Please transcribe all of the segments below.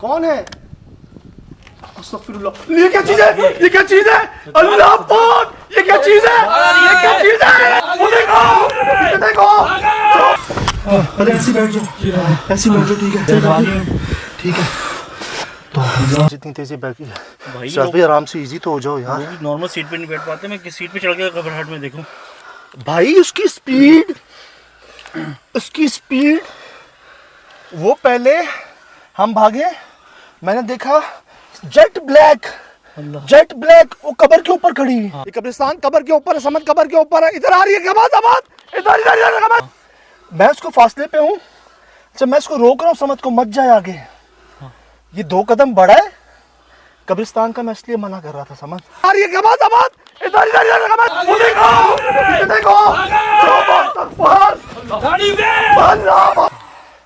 कौन है? अस्तगफिरुल्लाह, ये क्या चीज है? ये क्या चीज है? अल्लाह पाक, ये क्या चीज है? ये क्या चीज है? वो देखो, ये देखो। अरे ऐसी बैठ जाओ, ऐसी बैठ जाओ, ठीक है, ठीक है। तो जितनी तेजी बैठ गई भाई, आराम से इजी तो हो जाओ यार। नॉर्मल सीट पे नहीं बैठ पाते, मैं किस सीट पे चढ़ के घबराहट में देखूं। भाई उसकी स्पीड, वो पहले हम भागे, मैंने देखा जेट ब्लैक, वो कब्र के ऊपर खड़ी है। ये कब्रिस्तान कब्र के ऊपर है, समझ कब्र के ऊपर है, इधर आ रही है इधर। मैं उसको फासले पे हूँ, जब मैं उसको रोक रहा हूँ समझ को मत जाए आगे। ये 2 कदम बढ़ा है कब्रिस्तान का, मैं इसलिए मना कर रहा था। समझ आ रही है इधर देखो,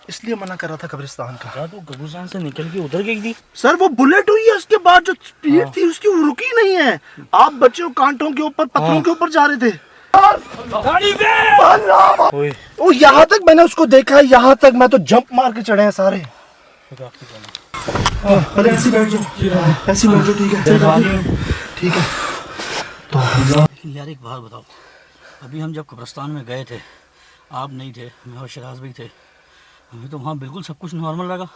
इसलिए मना कर रहा था कब्रिस्तान का। तो कब्रिस्तान से निकल के उधर गई थी सर, वो बुलेट हुई है, उसके बाद जो स्पीड थी उसकी वो रुकी नहीं है। आप बच्चे कांटों के ऊपर, पत्थरों के ऊपर जा रहे थे। वो यहाँ तक मैंने उसको देखा है, यहाँ तक मैं तो जंप मार के चढ़े हैं सारे। अरे ऐसी बैठ जाओ, ठीक है, ठीक है। तो यार एक बात बताओ, अभी हम जब कब्रिस्तान में गए थे, आप नहीं थे, मैं और शराज भी थे, हमें तो वहाँ बिल्कुल सब कुछ नॉर्मल लगा,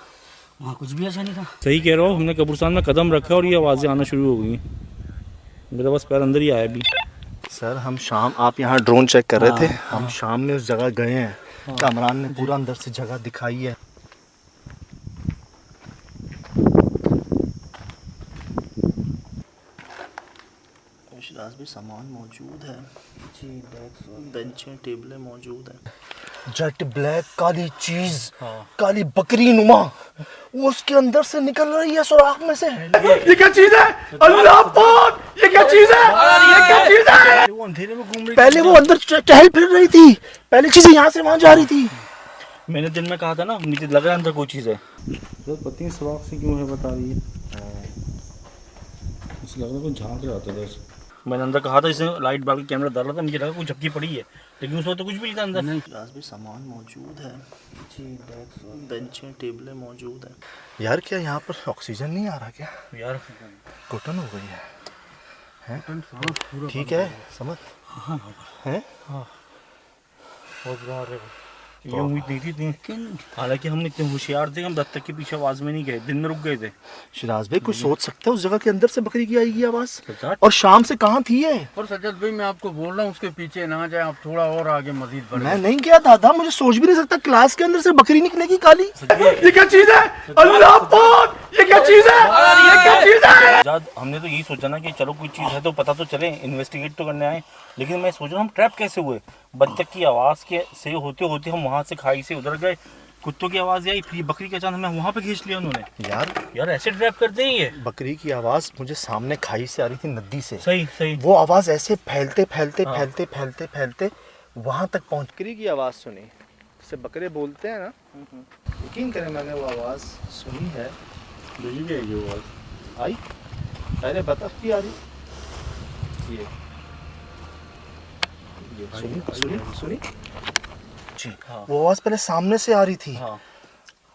वहाँ कुछ भी ऐसा नहीं था। सही कह रहा हो, हमने कब्रिस्तान में कदम रखा और ये आवाज़ें आना शुरू हो गई। मेरा बस पैर अंदर ही आया अभी। सर हम शाम, आप यहाँ ड्रोन चेक कर रहे थे, हम शाम में उस जगह गए हैं, कामरान ने पूरा अंदर से जगह दिखाई है। भी सामान मौजूद है जी, बेंचें टेबलें मौजूद हैं। जेट ब्लैक काली चीज, काली बकरी नुमा, वो उसके अंदर से निकल रही है सुराख में से। ये क्या चीज है? अल्लाह पाक, ये क्या चीज है? ये क्या चीज है? वो अंधेरे में घूम रही, पहले वो अंदर टहल फिर रही थी, पहले चीजें यहाँ से वहां जा रही थी। मैंने दिन में कहा था ना, मुझे लग रहा है अंदर कोई चीज है। तो पति सुराख से क्यों है बता रही है, मुझे लग रहा है कोई झांक रहा था बस। मैंने अंदर कहा था, इसने लाइट बाल के कैमरा डाला था, मुझे लगा कुछ झपकी पड़ी है, लेकिन उसमें तो कुछ भी नहीं था अंदर। भी सामान मौजूद है जी, बेंचें टेबलें मौजूद हैं। यार क्या यहाँ पर ऑक्सीजन नहीं आ रहा क्या? यार घुटन हो गई है? ठीक है समझ है। बहुत बार ये उम्मीद नहीं थी, लेकिन हालांकि हम इतने होशियार थे, हम दस्तक के पीछे आवाज में नहीं गए, दिन में रुक गए थे। शिराज भाई कुछ सोच सकते हो, उस जगह के अंदर से बकरी की आएगी आवाज, और शाम से कहाँ थी ये? और सज्जद भाई मैं आपको बोल रहा हूँ उसके पीछे ना जाए, आप थोड़ा और आगे मजीद बढ़े। मैं नहीं गया दादा, मुझे सोच भी नहीं सकता क्लास के अंदर से बकरी निकलेगी काली। ये क्या चीज है? अल्लाह पाक, ये क्या चीज है? ये क्या चीज है? हमने तो यही सोचा ना कि चलो कोई चीज है तो पता तो चले, इन्वेस्टिगेट तो करने आए, लेकिन मैं सोच रहा हूँ हम ट्रैप कैसे हुए। बच्चे की आवाज के से होते होते हम वहाँ से खाई से उधर गए, कुत्तों की आवाज आई, फिर बकरी के अचानक हमें वहाँ पे खींच लिया उन्होंने। यार ऐसे ट्रैप करते ही है। बकरी की आवाज मुझे सामने खाई से आ रही थी, नदी से। सही वो आवाज ऐसे फैलते वहां तक पहुंच। बकरी की आवाज सुनी, जैसे बकरे बोलते हैं ना, यकीन करें मैंने वो आवाज सुनी है। वो आवाज़ आई पहले बतख की आ रही, ये सुनी जी। वो आवाज पहले सामने से आ रही थी।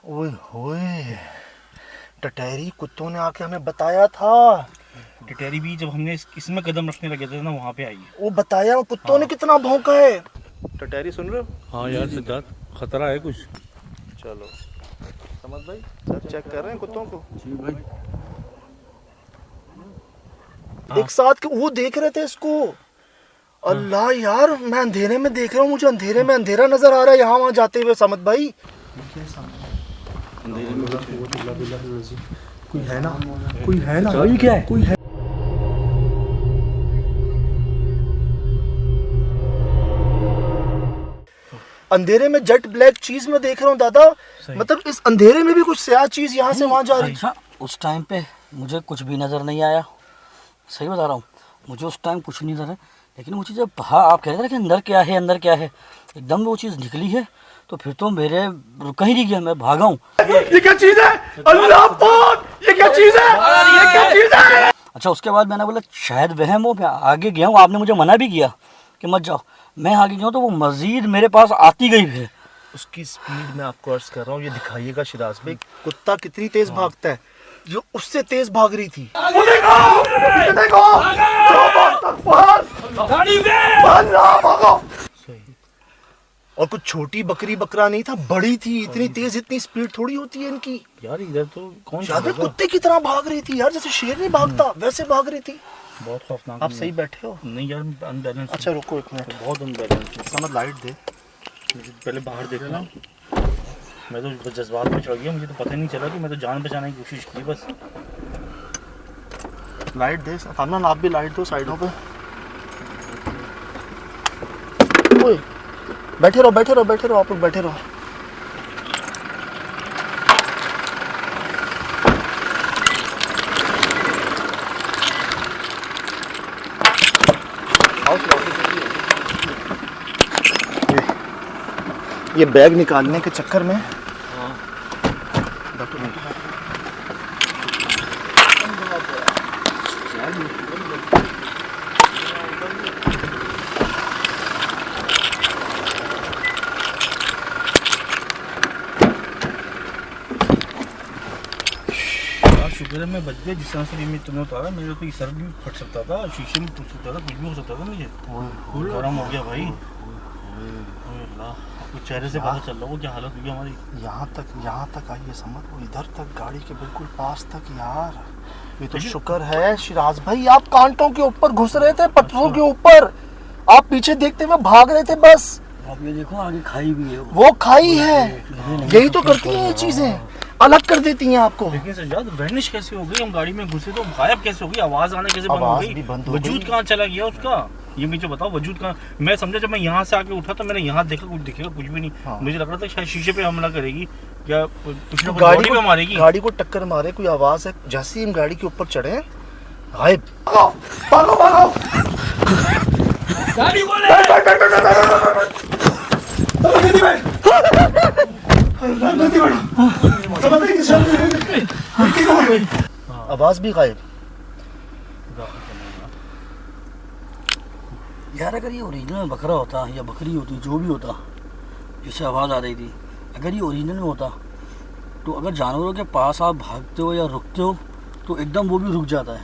ओए होए, टटहरी कुत्तों ने आके हमें बताया था। टटहरी भी जब हमने इसमें कदम रखने लगे थे ना, वहाँ पे आई है। वो बताया कुत्तों ने कितना भौंका है। टटहरी सुन रहे हो? हाँ यार सिद्धार्थ, खतरा है कुछ। चलो समझ भाई, सब चेक कर रहे हैं कुत्तों को जी भाई। एक साथ वो देख रहे थे इसको। अल्लाह यार, मैं अंधेरे में देख रहा हूँ, मुझे अंधेरे में अंधेरा नजर आ रहा है यहाँ वहाँ जाते हुए। समझ भाई कोई है ना, क्या है? कोई है। अंधेरे में जेट ब्लैक चीज में देख रहा हूँ दादा, मतलब इस अंधेरे में भी कुछ स्याह चीज यहाँ से वहाँ जा रही है। उस टाइम पे मुझे कुछ भी नजर नहीं आया, सही बता रहा हूँ, मुझे उस टाइम कुछ नहीं नजर है, लेकिन वो चीज़ आप कह रहे थे कि अंदर क्या है, एकदम वो चीज़ निकली है, तो फिर तो मेरे कहीं नहीं गया, मैं भागा हूँ। ये क्या चीज है? अल्लाह पाक, ये क्या चीज है? ये क्या चीज है? अच्छा, उसके बाद मैंने बोला शायद वहम हो, मैं आगे गया हूँ, आपने मुझे मना भी किया कि मत जाओ, मैं आगे गया हूँ तो वो मजीद मेरे पास आती गई फिर, उसकी स्पीड मैं आपको अर्ज कर रहा हूँ, ये दिखाइएगा शिराज भाई कुत्ता कितनी तेज भागता है, जो उससे तेज भाग रही थी। वो देखो, ये देखो, भागो। और कुछ छोटी बकरी बकरा नहीं था, बड़ी थी, इतनी तेज, इतनी स्पीड थोड़ी होती है इनकी। यार इधर तो कौन शायद चलेगा? कुत्ते की तरह भाग रही थी यार, जैसे शेर नहीं भागता वैसे भाग रही थी। बहुत खौफनाक। आप सही बैठे हो? नहीं यार, अनबैलेंस। अच्छा रुको एक मिनट, बहुत अनबैलेंस। समझ लाइट दे। पहले बाहर देखना, मैं तो जज्बात में चढ़ गया, मुझे तो पता ही नहीं चला कि मैं तो जान बचाने की कोशिश की बस। लाइट दे कामरान, आप भी लाइट दो साइडों पे। ओए बैठे रहो बैठे रहो बैठे रहो, आप लोग बैठे रहो। ये बैग निकालने के चक्कर में शुक्र है मैं बच गया, जिस तरह से मैं तुम्हें उतारा, मेरे तो सर भी फट सकता था, शीशे में टूट सकता था, कुछ भी हो सकता था मुझे। गरम हो गया भाई। आपको चेहरे से पता चल रहा है वो क्या हालत हुई हमारी। यहाँ तक आई है समझ, वो इधर तक गाड़ी के बिल्कुल पास तक यार। ये तो शुक्र है शिराज भाई, आप कांटों के ऊपर घुस रहे थे, पत्थरों के ऊपर, आप पीछे देखते हुए भाग रहे थे बस। आप ये देखो आगे खाई भी है वो खाई है, यही तो करती हैं ये चीजें, अलग कर देती हैं आपको। लेकिन सज्जाद वैनिश कैसे हो गई? हम गाड़ी में घुसे तो गायब कैसे हो गई? आवाज आना कैसे बंद हो आवाज गई? भी बंद हो गई। वजूद कहाँ चला गया उसका? ये मुझे बताओ, वजूद कहाँ? मैं समझा जब मैं यहाँ से आके उठा तो मैंने यहाँ देखा, कुछ दिखेगा कुछ भी नहीं। हाँ। मुझे लग रहा था शायद शीशे पे हमला करेगी या कुछ ना कुछ गाड़ी बॉडी पे मारेगी। गाड़ी को टक्कर मारे, कोई आवाज है, जैसे ही हम गाड़ी के ऊपर चढ़े गायब। भागो भागो गाड़ी बोले आवाज भी गायब। यार अगर ये ओरिजिनल बकरा होता या बकरी होती, जो भी होता जिससे आवाज़ आ रही थी, अगर ये ओरिजिनल में होता तो अगर जानवरों के पास आप भागते हो या रुकते हो तो एकदम वो भी रुक जाता है।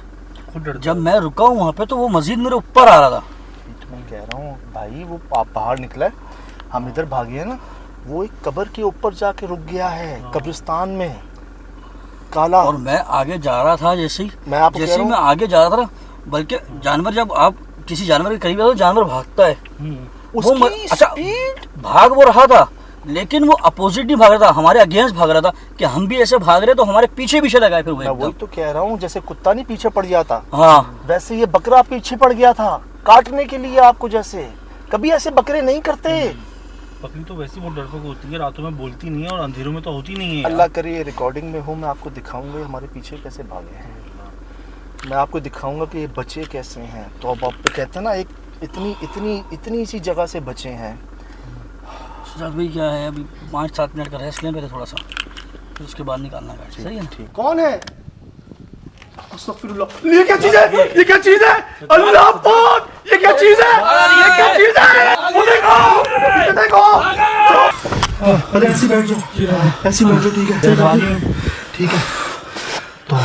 खुद डरता जब मैं रुका हूँ वहाँ पे तो वो मजीद मेरे ऊपर आ रहा था। मैं कह रहा हूँ भाई, वो आप बाहर निकला है, हम इधर भागे हैं ना, वो एक कब्र के ऊपर जाके रुक गया है, कब्रिस्तान में काला। और मैं आगे जा रहा था, जैसे ही मैं आपको कह जैसे रहा ही हूँ, मैं आगे जा रहा था, बल्कि जानवर, जब आप किसी जानवर के करीब आते हो जानवर भागता है। उसकी अच्छा स्पीड भाग वो रहा था, लेकिन वो अपोजिट नहीं भाग रहा था, हमारे अगेंस्ट भाग रहा था कि हम भी ऐसे भाग रहे तो हमारे पीछे पीछे लगाए फिर वो मैं वही एकदम। तो कह रहा हूँ, जैसे कुत्ता नहीं पीछे पड़ जाता, हाँ वैसे ये बकरा पीछे पड़ गया था काटने के लिए आपको। जैसे कभी ऐसे बकरे नहीं करते। बकरी तो वैसे बहुत डरपोक होती है, रातों में बोलती नहीं है और अंधेरों में तो होती नहीं है। अल्लाह करे रिकॉर्डिंग में हो, मैं आपको दिखाऊंगा हमारे पीछे कैसे भागे हैं, मैं आपको दिखाऊंगा कि ये बचे कैसे हैं। तो अब आप कहते हैं ना, एक इतनी सी जगह से बचे हैं। सजाद भाई क्या है, अभी 5-7 मिनट का रेस्ट लें पहले थोड़ा सा, फिर उसके बाद निकालना गाड़ी। सही है ना? ठीक। कौन है? अस्तगफिरुल्लाह। ये क्या चीज है? ये क्या चीज है? अल्लाह पाक, ये क्या चीज है? ये क्या चीज है? वो देखो, ये देखो। अरे ऐसी बैठ जाओ, ऐसी बैठ जाओ, ठीक है ठीक है। तो